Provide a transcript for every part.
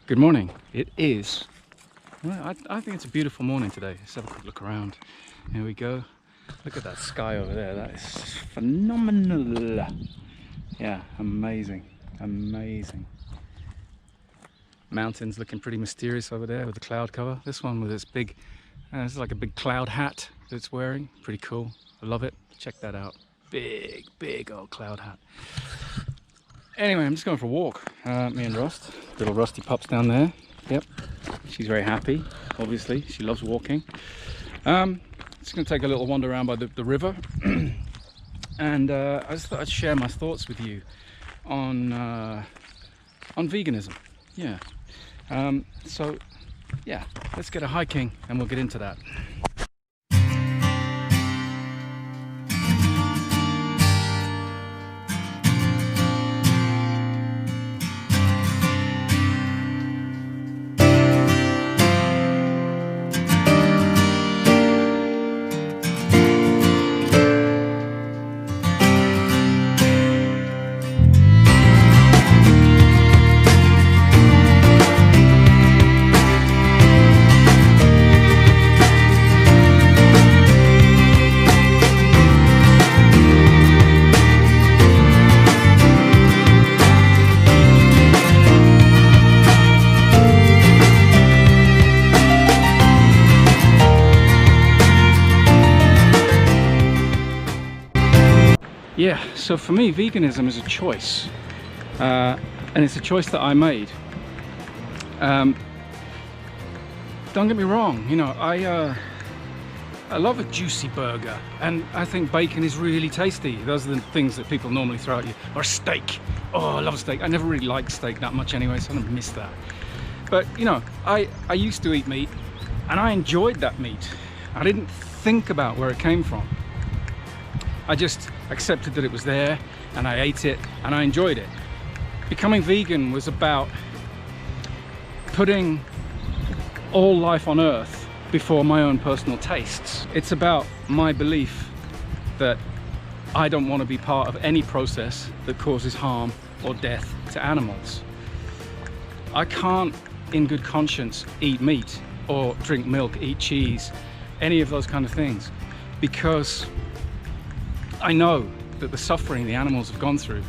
Good morning. It is, well, I think it's a beautiful morning today. Let's have a quick look around. Here we go. Look at that sky over there. That is phenomenal. Yeah, amazing. Amazing. Mountains looking pretty mysterious over there with the cloud cover. This one with its big, it's like a big cloud hat that it's wearing. Pretty cool. I love it. Check that out. Big old cloud hat. Anyway, I'm just going for a walk. Me and Rust. Little Rusty pup's down there. Yep. She's very happy, obviously. She loves walking. Just going to take a little wander around by the river. And I just thought I'd share my thoughts with you on veganism. Yeah. So, yeah, let's get a hiking and we'll get into that. Yeah, so for me, veganism is a choice, and it's a choice that I made. Don't get me wrong, you know, I love a juicy burger, and I think bacon is really tasty. Those are the things that people normally throw at you. Or steak. Oh, I love a steak. I never really liked steak that much anyway, so I don't miss that. But, you know, I used to eat meat, and I enjoyed that meat. I didn't think about where it came from. I just accepted that it was there, and I ate it, and I enjoyed it. Becoming vegan was about putting all life on earth before my own personal tastes. It's about my belief that I don't want to be part of any process that causes harm or death to animals. I can't, in good conscience, eat meat or drink milk, eat cheese, any of those kind of things, because I know that the suffering the animals have gone through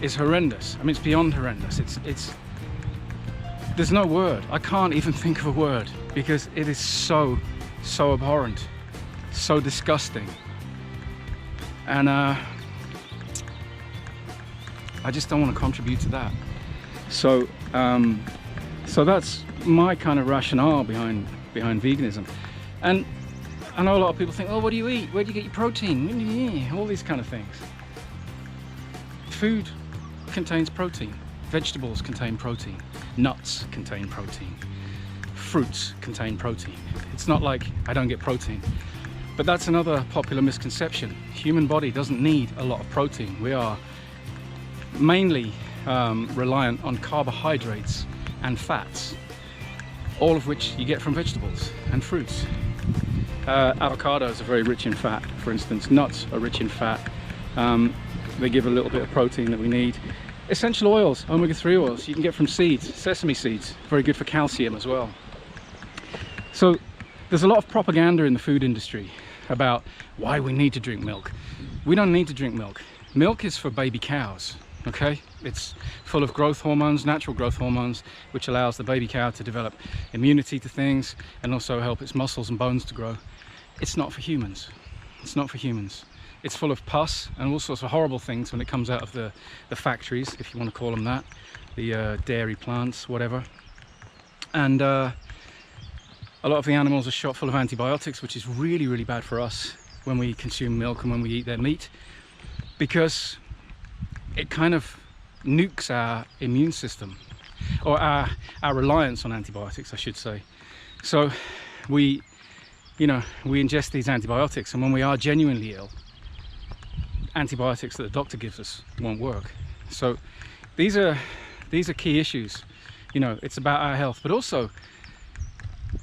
is horrendous. I mean, it's beyond horrendous. There's no word. I can't even think of a word because it is so abhorrent, so disgusting. And I just don't want to contribute to that. So that's my kind of rationale behind veganism. And I know a lot of people think, oh, what do you eat? Where do you get your protein? All these kind of things. Food contains protein. Vegetables contain protein. Nuts contain protein. Fruits contain protein. It's not like I don't get protein. But that's another popular misconception. Human body doesn't need a lot of protein. We are mainly reliant on carbohydrates and fats, all of which you get from vegetables and fruits. Avocados are very rich in fat, for instance. Nuts are rich in fat. They give a little bit of protein that we need. Essential oils, omega-3 oils, you can get from seeds, sesame seeds, very good for calcium as well. So there's a lot of propaganda in the food industry about why we need to drink milk. We don't need to drink milk. Milk is for baby cows, okay? It's full of growth hormones, natural growth hormones, which allows the baby cow to develop immunity to things and also help its muscles and bones to grow. It's not for humans. It's not for humans. It's full of pus and all sorts of horrible things when it comes out of the factories, if you want to call them that, the dairy plants, whatever. And a lot of the animals are shot full of antibiotics, which is really bad for us when we consume milk and when we eat their meat, because it kind of nukes our immune system, or our reliance on antibiotics, I should say. So we ingest these antibiotics, and when we are genuinely ill, antibiotics that the doctor gives us won't work. So these are key issues. You know, it's about our health, but also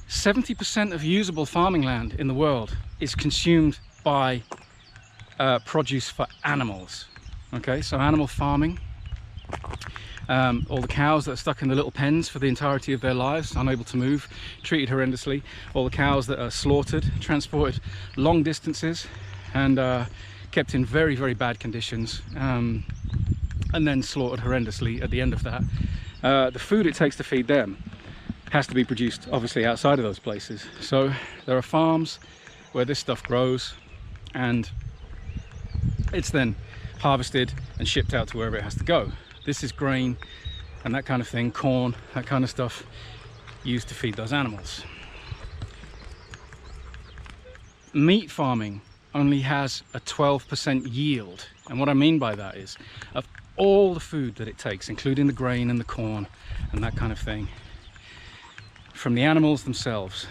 70% of usable farming land in the world is consumed by produce for animals. Okay, so animal farming All the cows that are stuck in the little pens for the entirety of their lives, unable to move, treated horrendously. All the cows that are slaughtered, transported long distances, and kept in very, very bad conditions, and then slaughtered horrendously at the end of that. The food it takes to feed them has to be produced obviously outside of those places. So there are farms where this stuff grows, and it's then harvested and shipped out to wherever it has to go. This is grain and that kind of thing, corn, that kind of stuff used to feed those animals. Meat farming only has a 12% yield, and what I mean by that is, of all the food that it takes, including the grain and the corn and that kind of thing, from the animals themselves,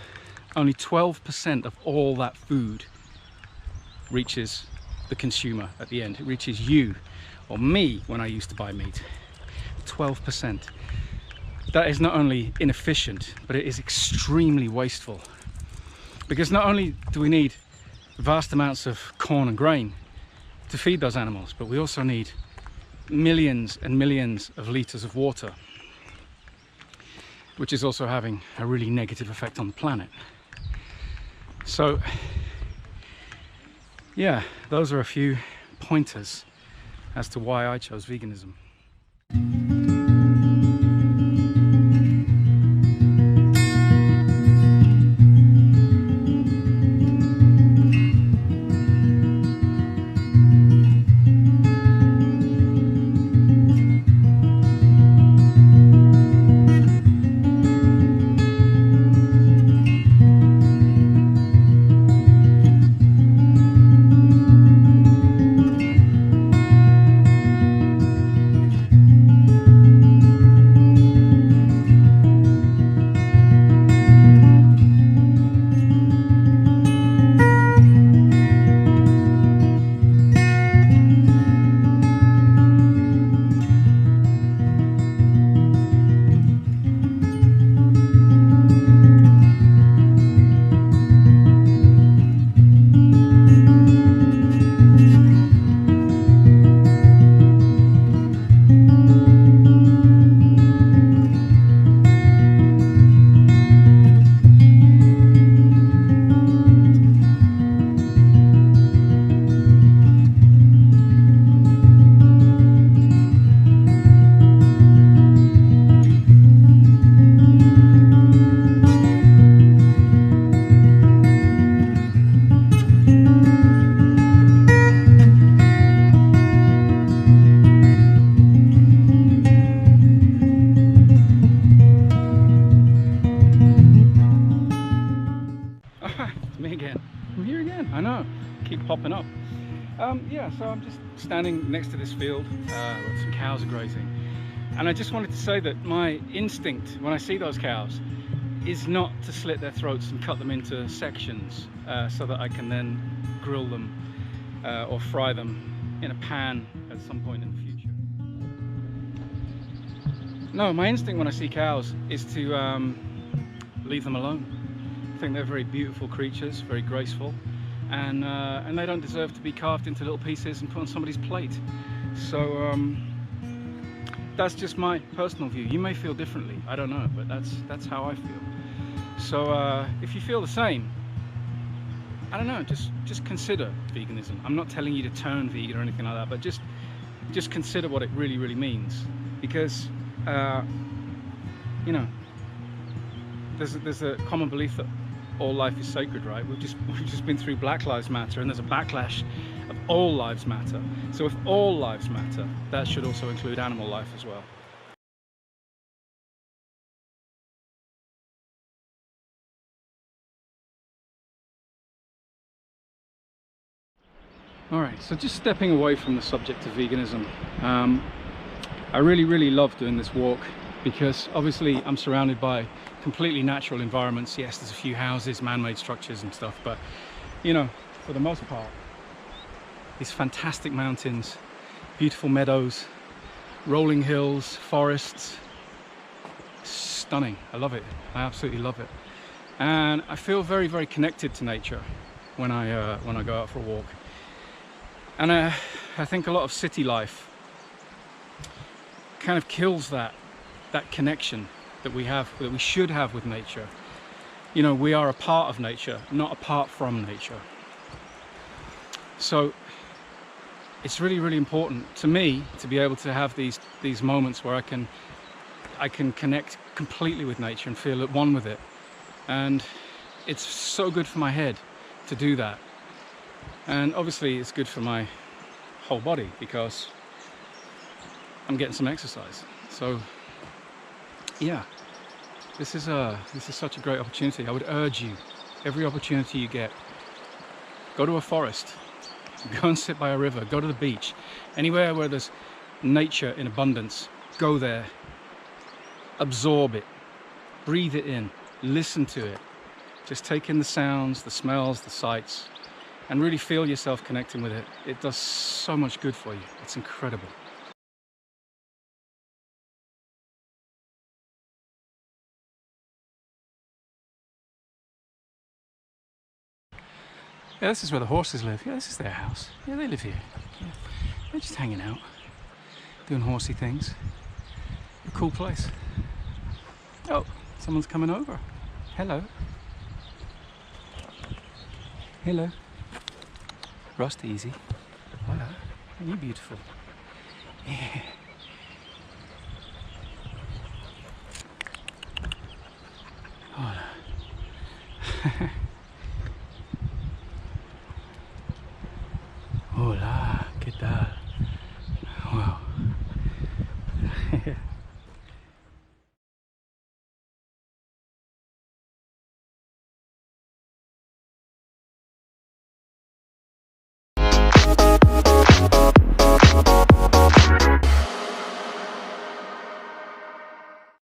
only 12% of all that food reaches the consumer at the end. It reaches you or me when I used to buy meat. 12%. That is not only inefficient, but it is extremely wasteful. Because not only do we need vast amounts of corn and grain to feed those animals, but we also need millions and millions of liters of water, which is also having a really negative effect on the planet. So yeah, those are a few pointers as to why I chose veganism. Popping up. Yeah, so I'm just standing next to this field where some cows are grazing, and I just wanted to say that my instinct when I see those cows is not to slit their throats and cut them into sections so that I can then grill them or fry them in a pan at some point in the future. No, my instinct when I see cows is to leave them alone. I think they're very beautiful creatures, very graceful, and they don't deserve to be carved into little pieces and put on somebody's plate. So that's just my personal view. You may feel differently, I don't know, but that's how I feel. So if you feel the same, I don't know, just consider veganism. I'm not telling you to turn vegan or anything like that, but just consider what it really means, because you know, there's a common belief that all life is sacred, right? We've just been through Black Lives Matter, and there's a backlash of all lives matter. So if all lives matter, that should also include animal life as well. Alright, so just stepping away from the subject of veganism, I really love doing this walk, because obviously I'm surrounded by completely natural environments. Yes, there's a few houses, man-made structures and stuff, but you know, for the most part, these fantastic mountains, beautiful meadows, rolling hills, forests, stunning. I love it. I absolutely love it, and I feel very connected to nature when I go out for a walk. And I think a lot of city life kind of kills that connection that we have, that we should have with nature. You know, we are a part of nature, not apart from nature. So it's really, really important to me to be able to have these moments where I can connect completely with nature and feel at one with it. And it's so good for my head to do that. And obviously it's good for my whole body because I'm getting some exercise. So yeah, this is such a great opportunity. I would urge you, every opportunity you get, go to a forest, go and sit by a river, go to the beach, anywhere where there's nature in abundance, go there, absorb it, breathe it in, listen to it, just take in the sounds, the smells, the sights, and really feel yourself connecting with it. It does so much good for you. It's incredible. Yeah, this is where the horses live. Yeah, this is their house. Yeah, they live here. Yeah. They're just hanging out, doing horsey things. A cool place. Oh, someone's coming over. Hello. Hello. Rust easy. Hello. Aren't you beautiful? Yeah. Oh, no.